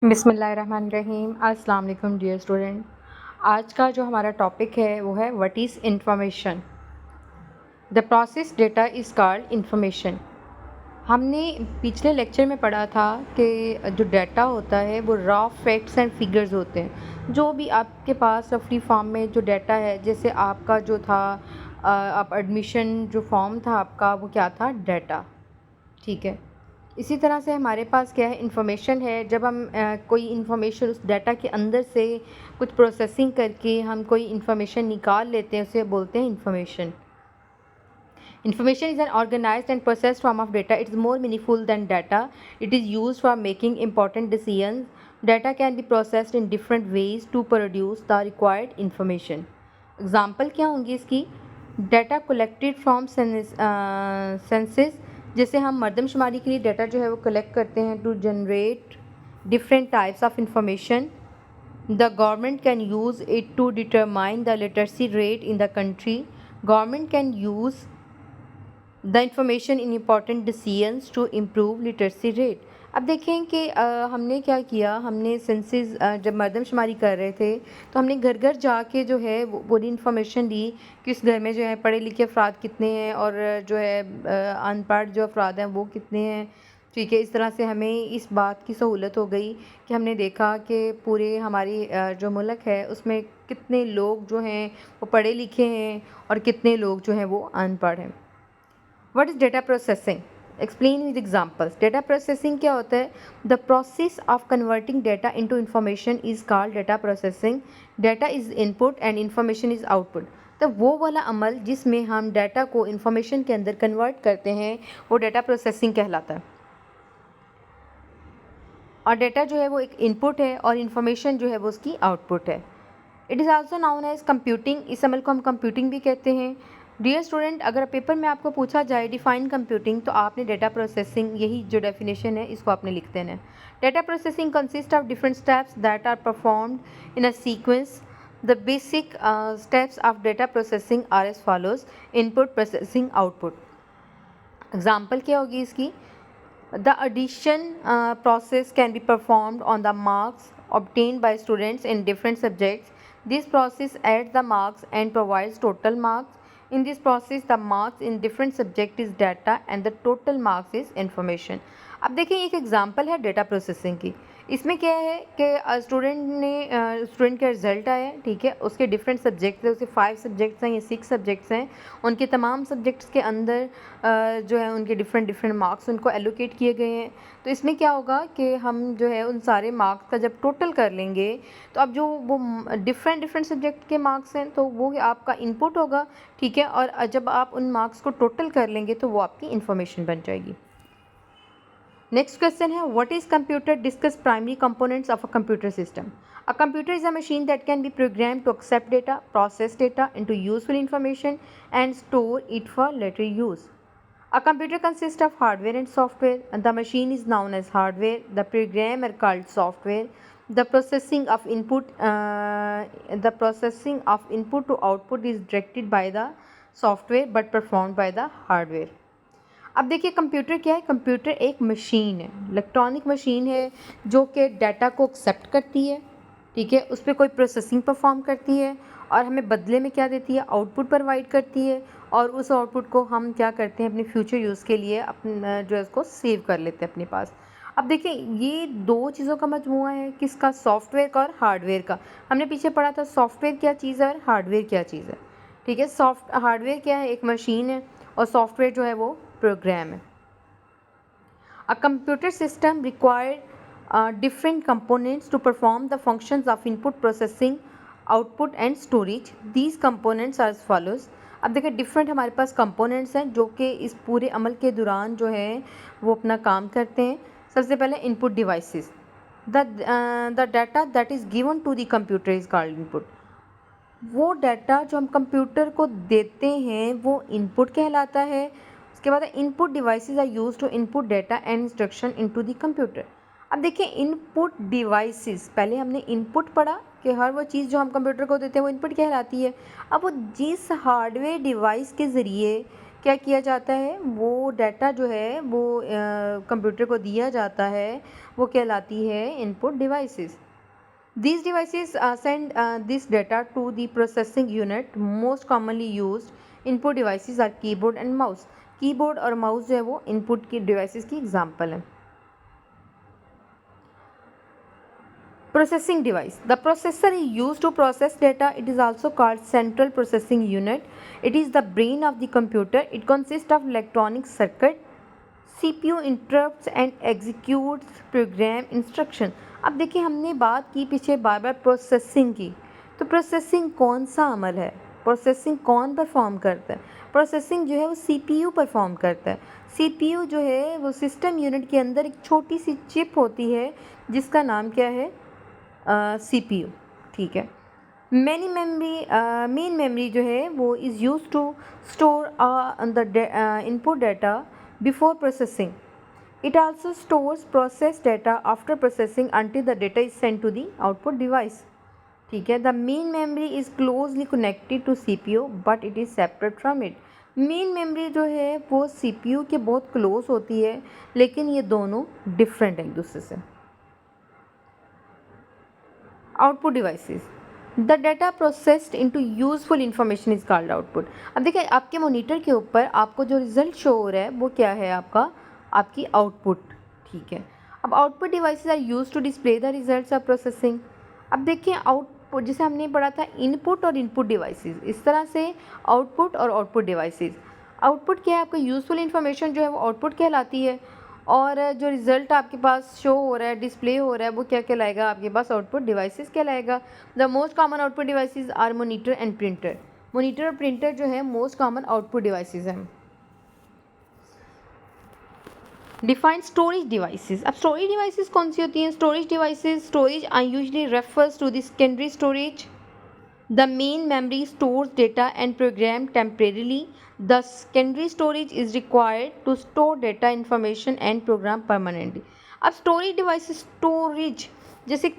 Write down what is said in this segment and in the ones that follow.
बिस्मिल्लाहिर्रहमानिर्रहीम। अस्सलाम वालेकुम डियर स्टूडेंट। आज का जो हमारा टॉपिक है वो है what is information. The process data is called information. हमने पिछले लेक्चर में पढ़ा था कि जो डाटा होता है वो रॉ फैक्ट्स एंड फिगर्स होते हैं। जो भी आपके पास फ्री फॉर्म में जो डाटा है, जैसे आपका जो था आप एडमिशन जो फॉर्म था आपका वो क्या था, डाटा। ठीक है, इसी तरह से हमारे पास क्या है, इंफॉर्मेशन है। जब हम कोई इंफॉर्मेशन उस डाटा के अंदर से कुछ प्रोसेसिंग करके हम कोई इंफॉर्मेशन निकाल लेते हैं, उसे बोलते हैं information. Information is an organized and processed form of data. It is more meaningful than data. It is used for making important decisions. Data can be processed in different ways to produce the required information. Example क्या होंगी इसकी? Data collected from census, जैसे हम मर्दमशुमारी के लिए data जो है वो कलेक्ट करते हैं to generate different types of information. The government can use it to determine the literacy rate in the country. Government can use the information in important decisions to improve literacy rate. अब देखें कि हमने क्या किया, हमने senses जब मर्दमशुमारी कर रहे थे तो हमने घर घर जाके जो है वो पूरी इन्फॉर्मेशन दी कि उस घर में जो है पढ़े लिखे अफराद कितने हैं और जो है अनपढ़ जो अफराद हैं वो कितने हैं। ठीक है, इस तरह से हमें इस बात की सहूलत हो गई कि हमने देखा कि पूरे हमारी जो मुल्क है उसमें कितने लोग जो हैं वो पढ़े लिखे हैं और कितने लोग जो हैं वो अनपढ़ हैं। What is data processing? Explain with examples. Data processing क्या होता है? The process of converting data into information is called data processing. Data is input and information is output. तो वो वाला अमल जिसमें हम डाटा को इंफॉर्मेशन के अंदर कन्वर्ट करते हैं वो डाटा प्रोसेसिंग कहलाता है। और डाटा जो है वो एक इनपुट है और इन्फॉर्मेशन जो है वो उसकी आउटपुट है। It is also known edge computing. इस अमल को हम कंप्यूटिंग भी कहते हैं। डियर स्टूडेंट, अगर पेपर में आपको पूछा जाए डिफाइन कंप्यूटिंग तो आपने डाटा प्रोसेसिंग, यही जो डेफिनेशन है इसको आपने लिख देना है। Data processing consist of different steps that are performed in a sequence. The basic steps of data processing are as follows: input, processing, output. Example क्या होगी इसकी? The addition process can be performed on the marks obtained by students in different subjects. This process adds the marks and provides total marks. In this process, the marks in different subject is data and the total marks is information. अब देखिए एक example है data processing की। इसमें क्या है कि student का रिजल्ट आया, ठीक है, उसके डिफरेंट सब्जेक्ट्स हैं, उसके 5 सब्जेक्ट्स हैं या 6 सब्जेक्ट्स हैं। उनके तमाम सब्जेक्ट्स के अंदर जो है उनके डिफरेंट मार्क्स उनको एलोकेट किए गए हैं। तो इसमें क्या होगा कि हम जो है उन सारे मार्क्स का जब टोटल कर लेंगे तो अब जो वो डिफरेंट सब्जेक्ट के मार्क्स हैं तो वो आपका इनपुट होगा, ठीक है, और जब आप उन मार्क्स को टोटल कर लेंगे तो वो आपकी इन्फॉर्मेशन बन जाएगी। नेक्स्ट क्वेश्चन है what is computer? Discuss primary components of a computer system. A computer is a machine that can be program to accept data, process data into useful information and store it for later use. A computer consists of hardware and software, and the machine is known as hardware. The program are called software. The processing of input to output is directed by the software, but performed by the hardware. अब देखिए computer क्या है? Computer एक machine है, electronic machine है जो कि data को एक्सेप्ट करती है, ठीक है, उस पर कोई प्रोसेसिंग परफॉर्म करती है और हमें बदले में क्या देती है? आउटपुट प्रोवाइड करती है। और उस आउटपुट को हम क्या करते हैं? अपने फ्यूचर यूज़ के लिए अपना जो है उसको सेव कर लेते हैं अपने पास। अब देखिए ये दो चीज़ों का मजमूआ है, किसका? सॉफ्टवेयर का और हार्डवेयर का। हमने पीछे पढ़ा था सॉफ्टवेयर क्या चीज़ है और हार्डवेयर क्या चीज़ है, ठीक है। हार्डवेयर क्या है? एक मशीन है, और सॉफ्टवेयर जो है वो प्रोग्राम है। A computer system require different components to perform the functions of input, processing, output and storage. These components are as follows. अब देखिए डिफरेंट हमारे पास कंपोनेंट्स हैं जो कि इस पूरे अमल के दौरान जो है वो अपना काम करते हैं। सबसे पहले input devices. The data that is given to the computer is called input. वो डाटा जो हम कंप्यूटर को देते हैं वो इनपुट कहलाता है। उसके बाद input devices are use to input data and instruction into the computer. अब देखिए इनपुट डिवाइसेस, पहले हमने इनपुट पढ़ा कि हर वो चीज़ जो हम कंप्यूटर को देते हैं वो इनपुट कहलाती है। अब वो जिस हार्डवेयर डिवाइस के ज़रिए क्या किया जाता है, वो डाटा जो है वो कंप्यूटर को दिया जाता है, वो कहलाती है input devices. These devices send this data to the processing unit. Most commonly used input devices are keyboard and mouse. Keyboard और माउस जो है वो इनपुट की डिवाइसेस की एग्जांपल है। Processing device. The processor is used to process data. It is also called central processing unit. It is the brain of the computer. It consists of electronic circuit. CPU interrupts and executes program instruction. अब देखिए हमने बात की पीछे बार बार processing की, तो processing कौन सा अमल है, प्रोसेसिंग कौन परफॉर्म करता है? प्रोसेसिंग जो है वो CPU परफॉर्म करता है। CPU जो है वो सिस्टम यूनिट के अंदर एक छोटी सी चिप होती है जिसका नाम क्या है, CPU। ठीक है। मेन मेमोरी जो है वो is use to store the input data before processing. It also stores processed data after processing until the data is sent to the output device. ठीक है। The main memory is closely connected to CPU but it is separate from it. Main memory जो है वो CPU के बहुत close होती है, लेकिन ये दोनों डिफरेंट हैं एक दूसरे से। Output devices. The data processed into useful information is called output. अब देखिए आपके मॉनिटर के ऊपर आपको जो रिजल्ट शो हो रहा है वो क्या है, आपकी आउटपुट। ठीक है। अब output devices are use to display the results of processing. अब देखिए आउटपुट जैसे हमने पढ़ा था इनपुट और इनपुट डिवाइसेस, इस तरह से आउटपुट और आउटपुट डिवाइसेस। आउटपुट क्या है, आपका यूजफुल इंफॉर्मेशन जो है वो आउटपुट कहलाती है, और जो रिज़ल्ट आपके पास शो हो रहा है, डिस्प्ले हो रहा है, वो क्या कहलाएगा, आपके पास आउटपुट डिवाइसेस कहलाएगा। The most common output devices are monitor and printer. Monitor और प्रिंटर जो है मोस्ट कॉमन आउटपुट डिवाइसेस हैं। Define storage devices. अब स्टोरेज डिवाइसेस कौन सी होती हैं? Storage usually refers to the secondary storage. The main memory stores data and program temporarily. The secondary storage is required to store data, information and program permanently. अब storage device, storage जैसे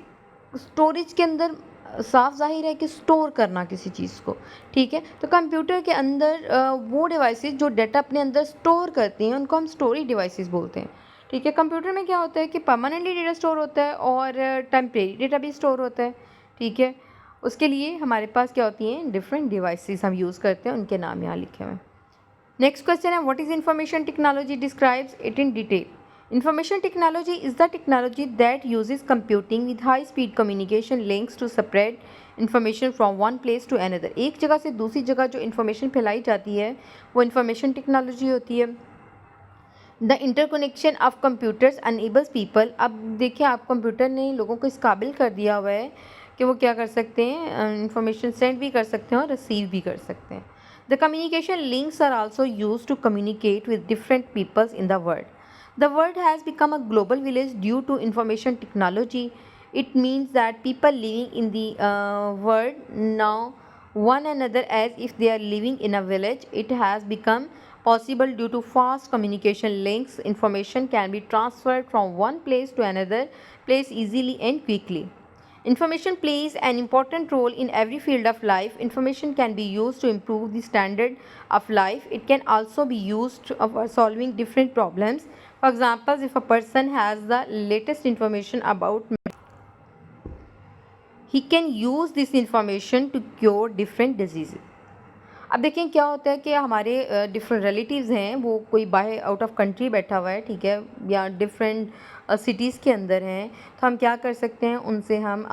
storage के अंदर साफ जाहिर है कि store करना किसी चीज़ को। ठीक है। तो कंप्यूटर के अंदर वो डिवाइसेस जो डाटा अपने अंदर स्टोर करती हैं उनको हम स्टोरेज डिवाइसेस बोलते हैं। ठीक है। कंप्यूटर में क्या होता है कि परमानेंटली डेटा स्टोर होता है और टेम्परेरी डेटा भी स्टोर होता है। ठीक है। उसके लिए हमारे पास क्या होती हैं, डिफरेंट डिवाइसेस हम यूज़ करते हैं, उनके नाम यहाँ लिखे हुए हैं। नेक्स्ट क्वेश्चन है, what is information technology? Describes it in detail. Information technology is the technology that uses computing with high speed communication links to spread information from one place to another. एक जगह से दूसरी जगह जो information फैलाई जाती है वो इंफॉर्मेशन टेक्नोलॉजी होती है। The interconnection of computers enables people. अब देखिए आप कंप्यूटर ने लोगों को इस काबिल कर दिया हुआ है कि वो क्या कर सकते हैं, इंफॉर्मेशन सेंड भी कर सकते हैं और रिसीव भी कर सकते हैं। The communication links are also use to communicate with different peoples in the world. The world has become a global village due to information technology. It means that people living in the world now one another as if they are living in a village. It has become possible due to fast communication links. Information can be transferred from one place to another place easily and quickly. Information plays an important role in every field of life. Information can be used to improve the standard of life. It can also be used for solving different problems. For example, if a person has the latest information about, he can use this information to cure different diseases. अब देखें क्या होता है कि हमारे different relatives हैं, वो कोई बाहर आउट ऑफ कंट्री बैठा हुआ है, ठीक है, या डिफरेंट सिटीज़ के अंदर हैं, तो हम क्या कर सकते हैं, उनसे हम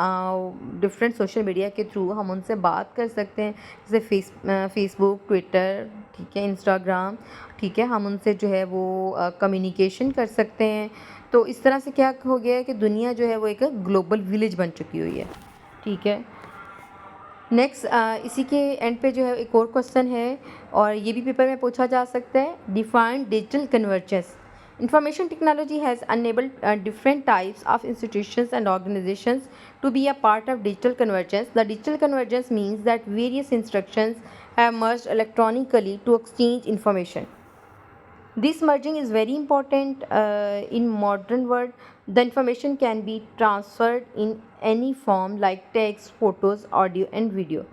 डिफरेंट सोशल मीडिया के थ्रू हम उनसे बात कर सकते हैं, जैसे फेसबुक, ट्विटर, ठीक है, इंस्टाग्राम, ठीक है, हम उनसे जो है वो कम्युनिकेशन कर सकते हैं। तो इस तरह से क्या हो गया है कि दुनिया जो है वो एक ग्लोबल विलेज बन चुकी हुई है। ठीक है। नेक्स्ट इसी के एंड पे जो है एक और क्वेश्चन है, और ये भी पेपर में पूछा जा सकता है। Define digital convergence. Information technology has enabled different types of institutions and organizations to be a part of digital convergence. The digital convergence means that various instructions have merged electronically to exchange information. This merging is very important in modern world. The information can be transferred in any form like text, photos, audio and video.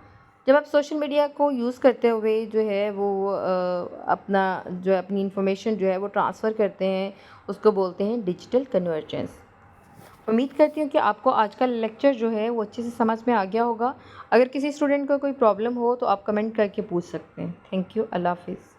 जब आप social media को use करते हुए जो है वो अपना जो है अपनी इन्फॉर्मेशन जो है वो ट्रांसफ़र करते हैं, उसको बोलते हैं डिजिटल कन्वर्जेंस। उम्मीद करती हूँ कि आपको आज का लेक्चर जो है वो अच्छे से समझ में आ गया होगा। अगर किसी स्टूडेंट को कोई प्रॉब्लम हो तो आप कमेंट करके पूछ सकते हैं। Thank you. अल्लाह हाफ़िज़।